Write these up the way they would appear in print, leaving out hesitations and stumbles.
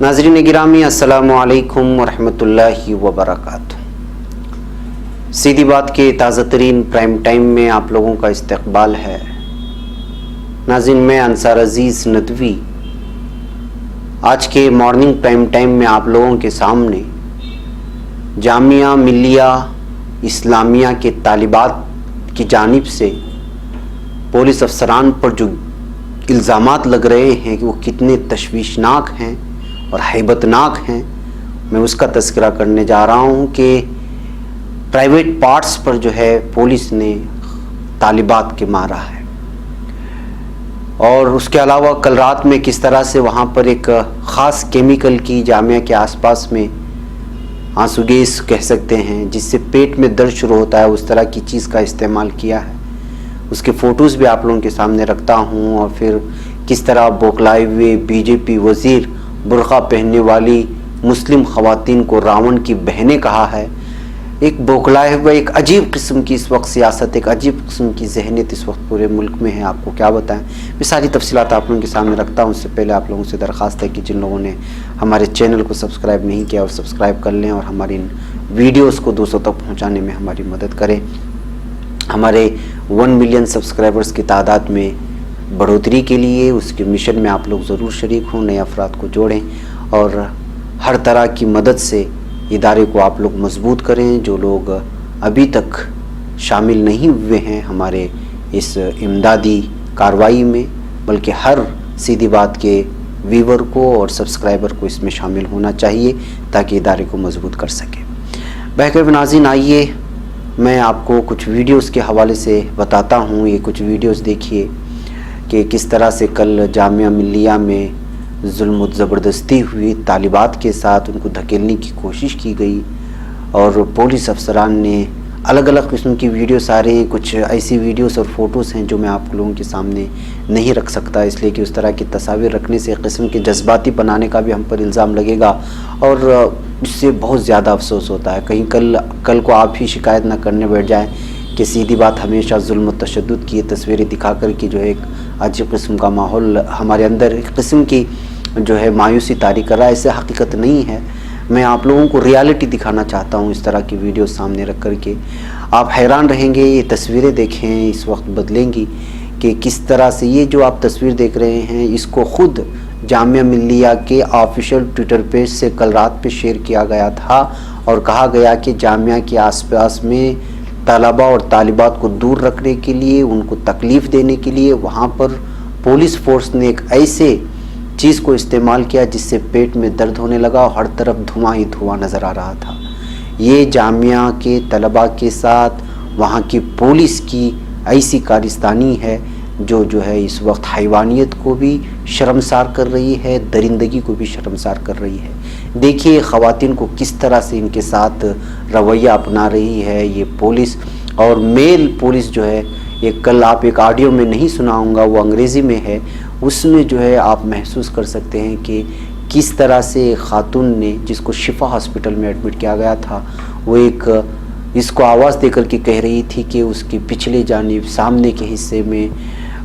नाज़रीन गिरामी अस्सलामु अलैकुम वरहमतुल्लाहि वबरकातुहू। सीधी बात के ताज़ा तरीन प्राइम टाइम में आप लोगों का इस्तकबाल है। नाज़रीन मैं अंसार अजीज़ नदवी आज के मॉर्निंग प्राइम टाइम में आप लोगों के सामने जामिया मिल्लिया इस्लामिया के तालिबात की जानिब से पुलिस अफसरान पर जो इल्ज़ामात लग रहे हैं कि वो कितने तशवीशनाक हैं और हैबतनाक हैं, मैं उसका तज़किरा करने जा रहा हूँ कि प्राइवेट पार्ट्स पर जो है पुलिस ने तालिबात के मारा है। और उसके अलावा कल रात में किस तरह से वहाँ पर एक ख़ास केमिकल की जामिया के आसपास में आंसू गैस कह सकते हैं जिससे पेट में दर्द शुरू होता है, उस तरह की चीज़ का इस्तेमाल किया है। उसके फ़ोटोज़ भी आप लोगों के सामने रखता हूँ। और फिर किस तरह बौखलाए हुए बीजेपी वज़ीर बुर्क़ा पहनने वाली मुस्लिम ख़वातीन को रावण की बहनें कहा है। एक बौखलाए हुआ एक अजीब किस्म की इस वक्त सियासत, एक अजीब किस्म की जहनीत इस वक्त पूरे मुल्क में है। आपको क्या बताएं, मैं सारी तफसीलात आप लोगों के सामने रखता हूं। उससे पहले आप लोगों से दरख्वास्त है कि जिन लोगों ने हमारे चैनल को सब्सक्राइब नहीं किया और सब्सक्राइब कर लें और हमारी इन वीडियोज़ को दूसरों तक पहुँचाने में हमारी मदद करें। हमारे 1 मिलियन सब्सक्राइबर्स की तादाद में बढ़ोतरी के लिए उसके मिशन में आप लोग ज़रूर शरीक हों, नए अफराद को जोड़ें और हर तरह की मदद से इदारे को आप लोग मजबूत करें। जो लोग अभी तक शामिल नहीं हुए हैं हमारे इस इमदादी कार्रवाई में, बल्कि हर सीधी बात के व्यूवर को और सब्सक्राइबर को इसमें शामिल होना चाहिए ताकि इदारे को मजबूत कर सके। बहरकैफ नाज़रीन, आइए मैं आपको कुछ वीडियोस के हवाले से बताता हूँ। ये कुछ वीडियोस देखिए कि किस तरह से कल जामिया मिल्लिया में जुल्म ज़बरदस्ती हुई, तालिबात के साथ उनको धकेलने की कोशिश की गई और पुलिस अफसरान ने अलग अलग किस्म की वीडियोस आ रहे हैं। कुछ ऐसी वीडियोस और फ़ोटोज़ हैं जो मैं आप लोगों के सामने नहीं रख सकता, इसलिए कि उस तरह की तस्वीर रखने से एक किस्म के जज्बाती बनाने का भी हम पर इल्ज़ाम लगेगा और इससे बहुत ज़्यादा अफसोस होता है। कहीं कल को आप ही शिकायत ना करने बैठ जाएं कि सीधी बात हमेशा जुल्म और तशद्दुद की तस्वीरें दिखा कर की जो है एक अजीब किस्म का माहौल हमारे अंदर एक किस्म की जो है मायूसी तारी कर रहा है। ऐसे हकीकत नहीं है। मैं आप लोगों को रियलिटी दिखाना चाहता हूँ इस तरह की वीडियो सामने रख कर के। आप हैरान रहेंगे, ये तस्वीरें देखें इस वक्त बदलेंगी कि किस तरह से ये जो आप तस्वीर देख रहे हैं इसको ख़ुद जामिया मिल्लिया के ऑफिशियल ट्विटर पेज से कल रात पे शेयर किया गया था और कहा गया कि जामिया के आसपास में तलबा और तालिबात को दूर रखने के लिए, उनको तकलीफ़ देने के लिए वहाँ पर पुलिस फोर्स ने एक ऐसे चीज़ को इस्तेमाल किया जिससे पेट में दर्द होने लगा और हर तरफ धुआं ही धुआं नज़र आ रहा था। ये जामिया के तलबा के साथ वहाँ की पुलिस की ऐसी कारिस्तानी है जो है इस वक्त हैवानियत को भी शर्मसार कर रही है, दरिंदगी को भी शर्मसार कर रही है। देखिए ख़वातीन को किस तरह से इनके साथ रवैया अपना रही है ये पुलिस। और मेल पुलिस जो है, ये कल आप एक ऑडियो में नहीं सुनाऊंगा, वो अंग्रेज़ी में है, उसमें जो है आप महसूस कर सकते हैं कि किस तरह से खातून ने, जिसको शिफा हॉस्पिटल में एडमिट किया गया था, वो एक इसको आवाज़ देकर के कह रही थी कि उसकी पिछले जानिब सामने के हिस्से में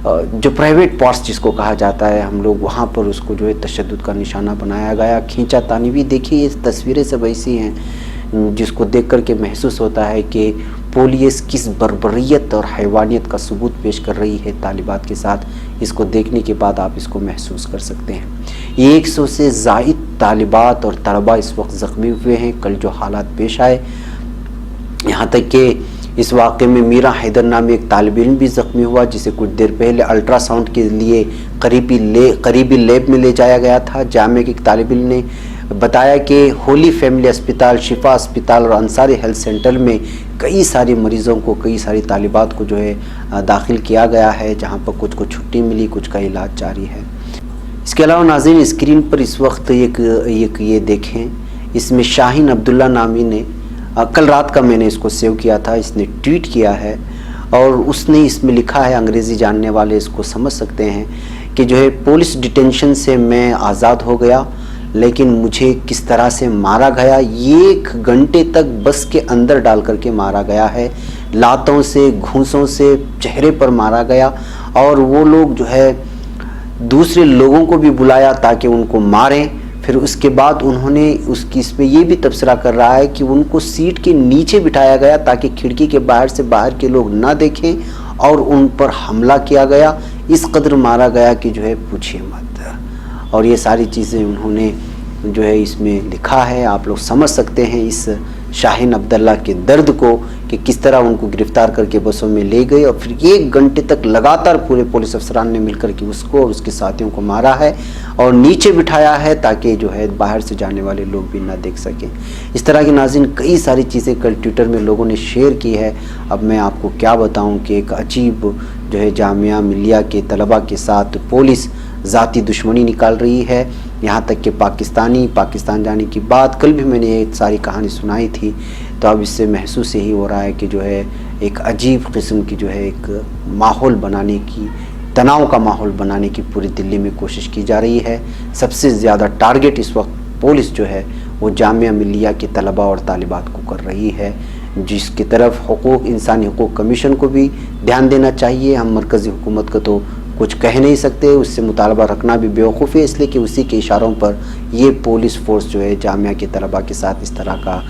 जो प्राइवेट पार्ट्स जिसको कहा जाता है हम लोग, वहाँ पर उसको जो है तशद्दुद का निशाना बनाया गया, खींचा तानी भी। देखिए ये तस्वीरें सब ऐसी हैं जिसको देख कर के महसूस होता है कि पुलिस किस बर्बरियत और हैवानियत का सबूत पेश कर रही है तालिबात के साथ। इसको देखने के बाद आप इसको महसूस कर सकते हैं। ये 100 से ज़ायद तालिबात और तलबा इस वक्त ज़ख्मी हुए हैं। कल जो हालात पेश आए, यहाँ तक कि इस वाक़े में मीरा हैदर नामी एक तालिब इल्म भी ज़ख्मी हुआ जिसे कुछ देर पहले अल्ट्रासाउंड के लिए करीबी लैब में ले जाया गया था। जामिया के एक तालिब इल्म ने बताया कि होली फैमिली अस्पताल, शिफा अस्पताल और अंसारी हेल्थ सेंटर में कई सारे मरीज़ों को, कई सारी तालिबात को जो है दाखिल किया गया है, जहाँ पर कुछ को छुट्टी मिली, कुछ का इलाज जारी है। इसके अलावा नाज़रीन स्क्रीन पर इस वक्त एक ये देखें, इसमें शाहीन अब्दुल्ला नामी ने कल रात का मैंने इसको सेव किया था, इसने ट्वीट किया है और उसने इसमें लिखा है, अंग्रेज़ी जानने वाले इसको समझ सकते हैं कि जो है पुलिस डिटेंशन से मैं आज़ाद हो गया, लेकिन मुझे किस तरह से मारा गया। 1 घंटे तक बस के अंदर डाल करके मारा गया है, लातों से, घूंसों से चेहरे पर मारा गया और वो लोग जो है दूसरे लोगों को भी बुलाया ताकि उनको मारें। پھر اس کے بعد انہوں نے اس میں یہ بھی تبصرہ کر رہا ہے کہ ان کو سیٹ کے نیچے بٹھایا گیا تاکہ کھڑکی کے باہر سے باہر کے لوگ نہ دیکھیں، اور ان پر حملہ کیا گیا، اس قدر مارا گیا کہ جو ہے پوچھیے مت۔ اور یہ ساری چیزیں انہوں نے جو ہے اس میں لکھا ہے، آپ لوگ سمجھ سکتے ہیں اس شاہین عبداللہ کے درد کو کہ کس طرح ان کو گرفتار کر کے بسوں میں لے گئے، اور پھر 1 گھنٹے تک لگاتار پورے پولیس افسران نے مل کر کے اس کو اور اس کے ساتھیوں کو مارا ہے اور نیچے بٹھایا ہے تاکہ جو ہے باہر سے جانے والے لوگ بھی نہ دیکھ سکیں۔ اس طرح کی ناظرین کئی ساری چیزیں کل ٹویٹر میں لوگوں نے شیئر کی ہے۔ اب میں آپ کو کیا بتاؤں کہ ایک عجیب جو ہے جامعہ ملیہ کے طلباء کے ساتھ پولیس ذاتی دشمنی نکال رہی ہے، یہاں تک کہ پاکستان جانے کی بات کل بھی میں نے یہ ساری کہانی سنائی تھی، تو اب اس سے محسوس یہی ہو رہا ہے کہ جو ہے ایک عجیب قسم کی جو ہے ایک ماحول بنانے کی، تناؤ کا ماحول بنانے کی پوری دلی میں کوشش کی جا رہی ہے۔ سب سے زیادہ ٹارگٹ اس وقت پولیس جو ہے وہ جامعہ ملیہ کے طلباء اور طالبات کو کر رہی ہے، جس کی طرف انسانی حقوق کمیشن کو بھی دھیان دینا چاہیے۔ ہم مرکزی حکومت کو تو کچھ کہہ نہیں سکتے، اس سے مطالبہ رکھنا بھی بیوقوفی ہے، اس لیے کہ اسی کے اشاروں پر یہ پولیس فورس جو ہے جامعہ کے طلباء کے ساتھ اس طرح کا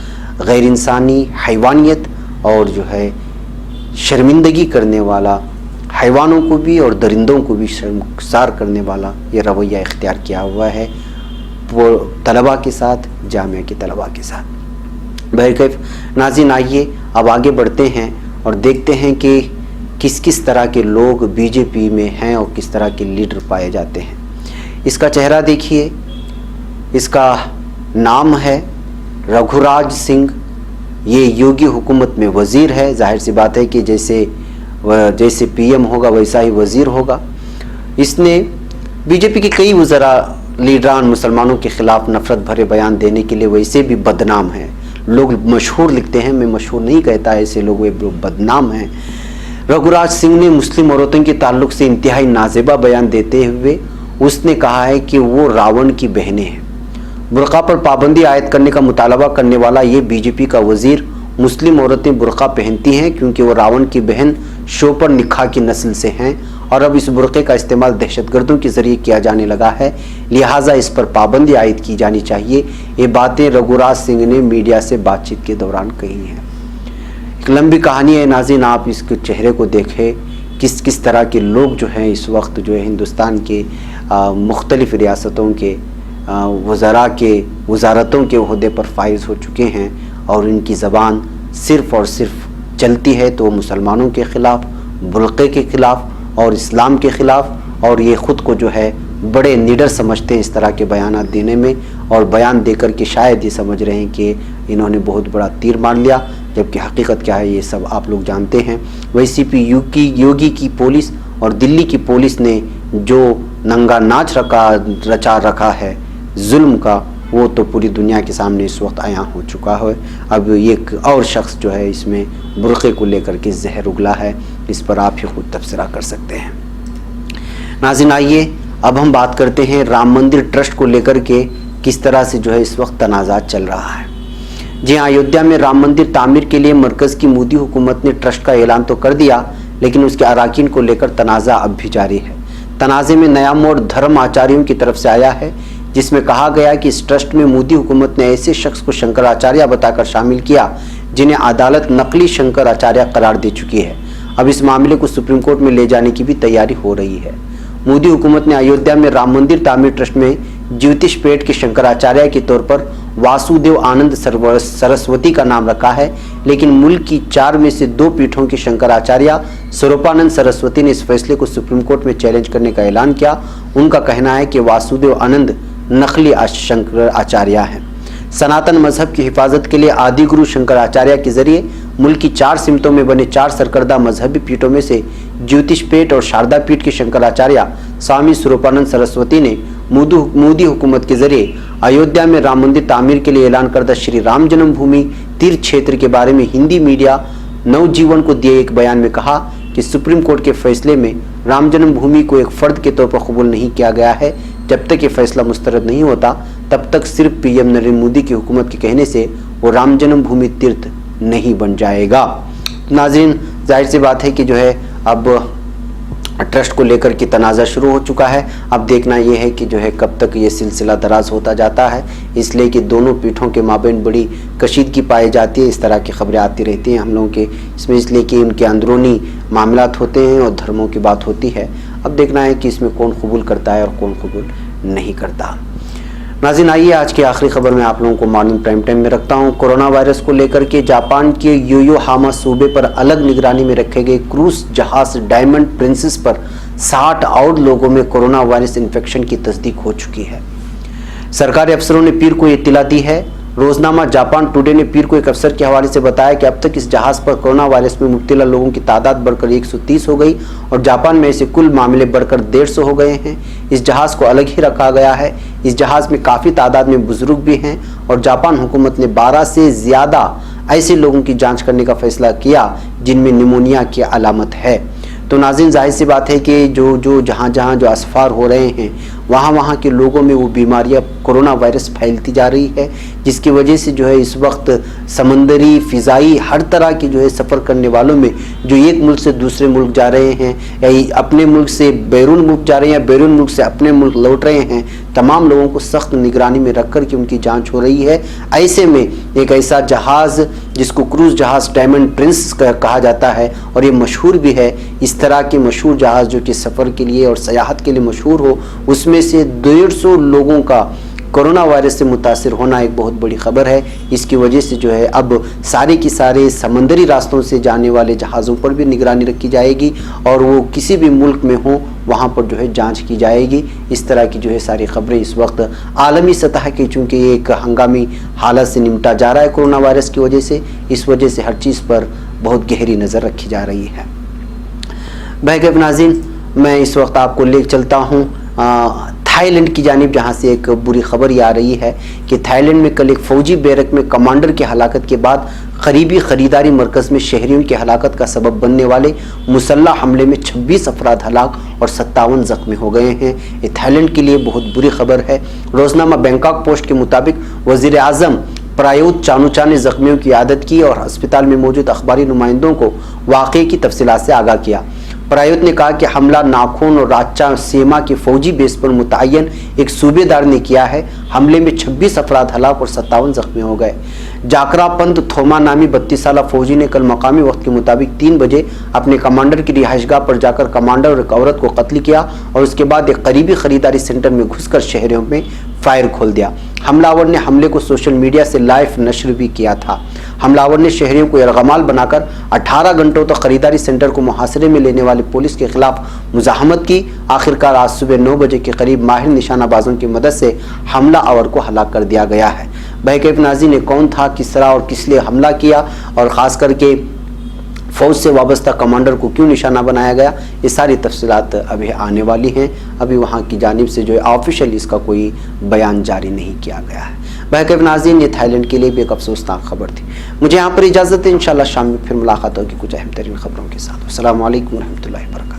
غیر انسانی، حیوانیت اور جو ہے شرمندگی کرنے والا، حیوانوں کو بھی اور درندوں کو بھی شرمسار کرنے والا یہ رویہ اختیار کیا ہوا ہے طلباء کے ساتھ، جامعہ کے طلباء کے ساتھ۔ بہرکیف ناظرین، آئیے اب آگے بڑھتے ہیں اور دیکھتے ہیں کہ کس طرح کے لوگ بی جے پی میں ہیں اور کس طرح کے لیڈر پائے جاتے ہیں۔ اس کا چہرہ دیکھیے، اس کا نام ہے رگھوراج سنگھ، یہ یوگی حکومت میں وزیر ہے۔ ظاہر سی بات ہے کہ جیسے پی ایم ہوگا ویسا ہی وزیر ہوگا۔ اس نے بی جے پی کے کئی وزراء لیڈران مسلمانوں کے خلاف نفرت بھرے بیان دینے کے لیے ویسے بھی بدنام ہیں، لوگ مشہور لکھتے ہیں، میں مشہور نہیں کہتا، ایسے لوگ بدنام ہیں۔ رگھوراج سنگھ نے مسلم عورتوں کے تعلق سے انتہائی نازیبا بیان دیتے ہوئے اس نے کہا ہے کہ وہ راون کی بہنیں ہیں۔ برقع پر پابندی عائد کرنے کا مطالبہ کرنے والا یہ بی جے پی کا وزیر، مسلم عورتیں برقع پہنتی ہیں کیونکہ وہ راون کی بہن شوپر نکھا کی نسل سے ہیں، اور اب اس برقعے کا استعمال دہشت گردوں کے ذریعے کیا جانے لگا ہے، لہٰذا اس پر پابندی عائد کی جانی چاہیے۔ یہ باتیں رگھوراج سنگھ نے میڈیا سے بات چیت کے دوران کہی ہیں۔ ایک لمبی کہانی ہے ناظرین، آپ اس کے چہرے کو دیکھیں، کس طرح کے لوگ جو ہیں اس وقت جو ہے ہندوستان کے مختلف ریاستوں کے وزارتوں کے عہدے پر فائز ہو چکے ہیں، اور ان کی زبان صرف اور صرف چلتی ہے تو مسلمانوں کے خلاف، برقعے کے خلاف اور اسلام کے خلاف، اور یہ خود کو جو ہے بڑے نیڈر سمجھتے ہیں اس طرح کے بیانات دینے میں، اور بیان دے کر کے شاید یہ سمجھ رہے ہیں کہ انہوں نے بہت بڑا تیر مار لیا، جبکہ حقیقت کیا ہے یہ سب آپ لوگ جانتے ہیں۔ ویسی پی یوگی کی پولیس اور دلی کی پولیس نے جو ننگا ناچ رچا رکھا ہے ظلم کا، وہ تو پوری دنیا کے سامنے اس وقت عیاں ہو چکا ہے۔ اب ایک اور شخص جو ہے اس میں برقعے کو لے کر کے زہر اگلا ہے، اس پر آپ ہی خود تبصرہ کر سکتے ہیں۔ ناظرین، آئیے اب ہم بات کرتے ہیں رام مندر ٹرسٹ کو لے کر کے کس طرح سے جو ہے اس وقت تنازعات چل رہا ہے۔ جی ہاں، ایودھیا میں رام مندر تعمیر کے لیے مرکز کی مودی حکومت نے ٹرسٹ کا اعلان تو کر دیا، لیکن اس کے اراکین کو لے کر تنازع اب بھی جاری ہے۔ تنازع میں نیا موڑ دھرم آچاریوں کی طرف سے آیا ہے، جس میں کہا گیا کہ اس ٹرسٹ میں مودی حکومت نے ایسے شخص کو شنکر آچاریہ بتا کر شامل کیا جنہیں عدالت نقلی شنکر آچاریہ قرار دے چکی ہے۔ اب اس معاملے کو سپریم کورٹ میں لے جانے کی بھی تیاری ہو رہی ہے۔ مودی حکومت نے ایودھیا میں رام مندر تعمیر ٹرسٹ میں جیوتش پیٹ کے شنکر آچاریہ کے طور پر واسودیو آنند سرسوتی کا نام رکھا ہے، لیکن ملک کی 4 میں سے 2 پیٹھوں کے شنکر آچاریہ سوروپانند سرسوتی نے اس فیصلے کو سپریم کورٹ میں چیلنج کرنے کا اعلان کیا۔ ان کا کہنا ہے کہ واسودیو آنند نقلی شنکر آچاریہ ہیں۔ سناتن مذہب کی حفاظت کے لیے آدی گرو شنکر آچاریہ کے ذریعے ملک کی 4 سمتوں میں بنے 4 سرکردہ مذہبی پیٹھوں میں سے جیوتش پیٹ اور شاردا پیٹ کے شنکر آچاریہ سوامی سوروپانند سرسوتی نے مودی حکومت کے ذریعے ایودھیا میں رام مندر تعمیر کے لیے اعلان کردہ شری رام جنم بھومی تیرتھ چھیتر کے بارے میں ہندی میڈیا نو جیون کو دیے ایک بیان میں کہا کہ سپریم کورٹ کے فیصلے میں رام جنم بھومی کو ایک فرد کے طور پر قبول نہیں کیا گیا ہے۔ جب تک یہ فیصلہ مسترد نہیں ہوتا تب تک صرف پی ایم نریندر مودی کی حکومت کے کہنے سے وہ رام جنم بھومی تیرتھ نہیں بن جائے گا۔ ناظرین، ظاہر سی بات ہے کہ جو ہے اب ट्रस्ट को लेकर के तनाज़ा शुरू हो चुका है। अब देखना ये है कि जो है कब तक ये सिलसिला दराज होता जाता है, इसलिए कि दोनों पीठों के माबैन बड़ी कशीदगी पाई जाती है। इस तरह की खबरें आती रहती हैं हम लोगों के इसमें, इसलिए कि उनके अंदरूनी मामलात होते हैं और धर्मों की बात होती है। अब देखना है कि इसमें कौन कबूल करता है और कौन कबूल नहीं करता। नाज़रीन, आइए आज की आखिरी खबर में आप लोगों को मॉर्निंग प्राइम टाइम में रखता हूं। कोरोना वायरस को लेकर के जापान के योयोहामा सूबे पर अलग निगरानी में रखे गए क्रूज जहाज डायमंड प्रिंसेस पर 60 और लोगों में कोरोना वायरस इन्फेक्शन की तस्दीक हो चुकी है। सरकारी अफसरों ने पीर को इत्तला दी है। रोजनामा जापान टुडे ने पीर को एक अफसर के हवाले से बताया कि अब तक इस जहाज पर कोरोना वायरस में मुब्तला लोगों की तादाद बढ़कर 130 हो गई और जापान में ऐसे कुल मामले बढ़कर 150 हो गए हैं। इस जहाज को अलग ही रखा गया है। इस जहाज में काफ़ी तादाद में बुजुर्ग भी हैं और जापान हुकूमत ने 12 से ज़्यादा ऐसे लोगों की जाँच करने का फैसला किया जिनमें निमोनिया की अलामत है। तो नाज़रीन, जाहिर सी बात है कि जो जहाँ जो असफार हो रहे हैं वहाँ के लोगों में वो बीमारियाँ कोरोना वायरस फैलती जा रही है, जिसकी वजह से जो है इस वक्त समंदरी फ़िज़ाई हर तरह की जो है सफ़र करने वालों में जो एक मुल्क से दूसरे मुल्क जा रहे हैं या अपने मुल्क से बैरून मुल्क जा रहे हैं या बैरून मुल्क से अपने मुल्क लौट रहे हैं, तमाम लोगों को सख्त निगरानी में रख कर के उनकी जाँच हो रही है। ऐसे में एक ऐसा जहाज़ जिसको क्रूज़ जहाज़ डायमंड प्रिंस कहा जाता है और ये मशहूर भी है, इस तरह के मशहूर जहाज़ जो कि सफ़र के लिए और सयाहत के लिए मशहूर हो, उसमें से 150 लोगों का कोरोना वायरस से मुतासिर होना एक बहुत बड़ी खबर है। इसकी वजह से जो है अब सारे की सारे समंदरी रास्तों से जाने वाले जहाज़ों पर भी निगरानी रखी जाएगी और वो किसी भी मुल्क में हो वहाँ पर जो है जांच की जाएगी। इस तरह की जो है सारी खबरें इस वक्त आलमी सतह की, चूँकि ये एक हंगामी हालत से निपटा जा रहा है कोरोना वायरस की वजह से, इस वजह से हर चीज़ पर बहुत गहरी नज़र रखी जा रही है। भाई नाज़रीन, मैं इस वक्त आपको ले चलता हूँ थाईलैंड की जानिब, जहाँ से एक बुरी खबर ये आ रही है कि थाईलैंड में कल एक फ़ौजी बैरक में कमांडर की हलाकत के बाद करीबी ख़रीदारी मरकज़ में शहरियों की हलाकत का सबब बनने वाले मुसल्लह हमले में 26 अफराद हलाक और 57 ज़ख्मी हो गए हैं। ये थाईलैंड के लिए बहुत बुरी खबर है। रोज़नामा बैंकॉक पोस्ट के मुताबिक वज़ीर आज़म प्रायुत चानूचा ने ज़ख्मियों की आदत की और अस्पताल में मौजूद अखबारी नुमाइंदों को वाक़े की तफसीलात से आगाह किया। प्रायुत ने कहा कि हमला नाखून और राचा सेमा के फौजी बेस पर मुतय्यन एक सूबेदार ने किया है। हमले में 26 अफराद हलाक और 57 जख्मी हो गए। जाकरा पंत थोमा नामी 32 साला फौजी ने कल मकामी वक्त के मुताबिक 3 बजे अपने कमांडर की रिहाइशगाह पर जाकर कमांडर और एक औरत को कत्ल किया और उसके बाद एक करीबी खरीदारी सेंटर में घुसकर शहरियों में फायर खोल दिया। हमलावर ने हमले को सोशल मीडिया से लाइव नशर भी किया था। हमलावर ने शहरियों को यरगमाल बनाकर 18 घंटों तक खरीदारी सेंटर को मुहासरे में लेने वाले पुलिस के खिलाफ मुजाहमत की। आखिरकार आज सुबह 9 बजे के करीब माहिर निशानाबाजों की मदद से हमला आवर को हलाक कर दिया गया है। बहकैफ नाज़रीन, ने कौन था, किस तरह और किस लिए हमला किया और ख़ास करके फ़ौज से वाबस्ता कमांडर को क्यों निशाना बनाया गया, ये सारी तफसीलात अभी आने वाली हैं। अभी वहाँ की जानिब से जो है ऑफिशियल इसका कोई बयान जारी नहीं किया गया है। बहकैफ नाज़रीन, ये थाईलैंड के लिए भी एक अफसोसनाक खबर थी। मुझे यहाँ पर इजाज़त है, इंशाल्लाह शाम में फिर मुलाकात होगी कुछ अहम तरीन खबरों के साथ। अस्सलामु अलैकुम रहमतुल्लाहि व बरकातहू।